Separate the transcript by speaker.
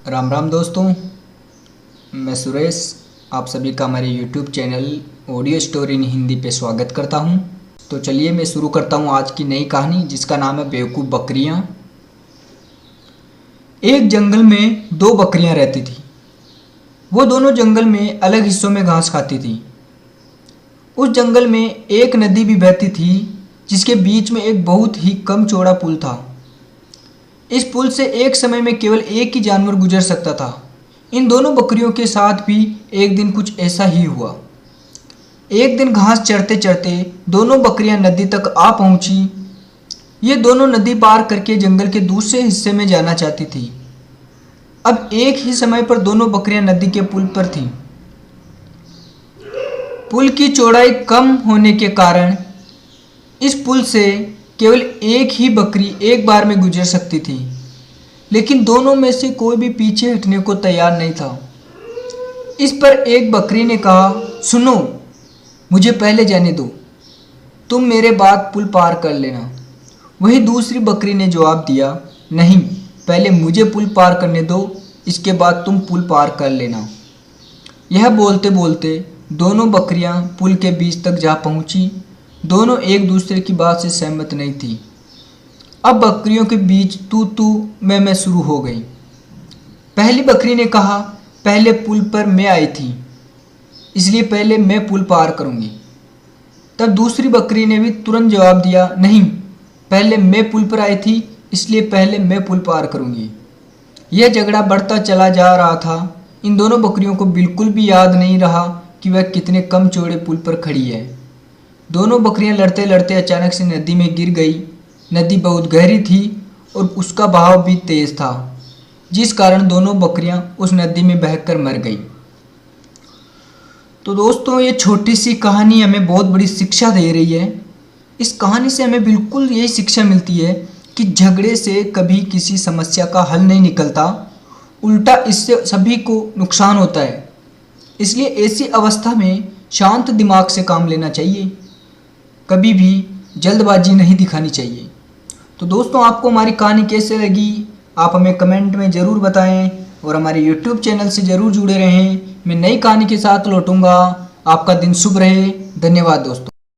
Speaker 1: राम राम दोस्तों, मैं सुरेश आप सभी का हमारे YouTube channel audio story in Hindi पे स्वागत करता हूं। तो चलिए मैं शुरू करता हूं आज की नई कहानी, जिसका नाम है बेवकूफ़ बकरियां। एक जंगल में दो बकरियां रहती थी। वो दोनों जंगल में अलग हिस्सों में घास खाती थी। उस जंगल में एक नदी भी बहती थी, जिसके बीच में एक बहुत ही कम चौड़ा पुल था। इस पुल से एक समय में केवल एक ही जानवर गुजर सकता था। इन दोनों बकरियों के साथ भी एक दिन कुछ ऐसा ही हुआ। एक दिन घास चरते चरते दोनों बकरियां नदी तक आ पहुंची। ये दोनों नदी पार करके जंगल के दूसरे हिस्से में जाना चाहती थी। अब एक ही समय पर दोनों बकरियां नदी के पुल पर थीं। पुल की चौड़ाई कम होने के कारण इस पुल से केवल एक ही बकरी एक बार में गुजर सकती थी, लेकिन दोनों में से कोई भी पीछे हटने को तैयार नहीं था। इस पर एक बकरी ने कहा, सुनो, मुझे पहले जाने दो, तुम मेरे बाद पुल पार कर लेना। वहीं दूसरी बकरी ने जवाब दिया, नहीं, पहले मुझे पुल पार करने दो, इसके बाद तुम पुल पार कर लेना। यह बोलते बोलते दोनों बकरियां पुल के बीच तक जा पहुंची। दोनों एक दूसरे की बात से सहमत नहीं थी। अब बकरियों के बीच तू तू मैं शुरू हो गई। पहली बकरी ने कहा, पहले पुल पर मैं आई थी, इसलिए पहले मैं पुल पार करूंगी। तब दूसरी बकरी ने भी तुरंत जवाब दिया, नहीं, पहले मैं पुल पर आई थी, इसलिए पहले मैं पुल पार करूंगी। यह झगड़ा बढ़ता चला जा रहा था। इन दोनों बकरियों को बिल्कुल भी याद नहीं रहा कि वह कितने कम चौड़े पुल पर खड़ी है। दोनों बकरियां लड़ते लड़ते अचानक से नदी में गिर गई। नदी बहुत गहरी थी और उसका बहाव भी तेज था, जिस कारण दोनों बकरियां उस नदी में बहकर मर गई। तो दोस्तों, ये छोटी सी कहानी हमें बहुत बड़ी शिक्षा दे रही है। इस कहानी से हमें बिल्कुल यही शिक्षा मिलती है कि झगड़े से कभी किसी समस्या का हल नहीं निकलता, उल्टा इससे सभी को नुकसान होता है। इसलिए ऐसी अवस्था में शांत दिमाग से काम लेना चाहिए, कभी भी जल्दबाजी नहीं दिखानी चाहिए। तो दोस्तों, आपको हमारी कहानी कैसे लगी आप हमें कमेंट में ज़रूर बताएं और हमारे YouTube चैनल से ज़रूर जुड़े रहें। मैं नई कहानी के साथ लौटूंगा। आपका दिन शुभ रहे। धन्यवाद दोस्तों।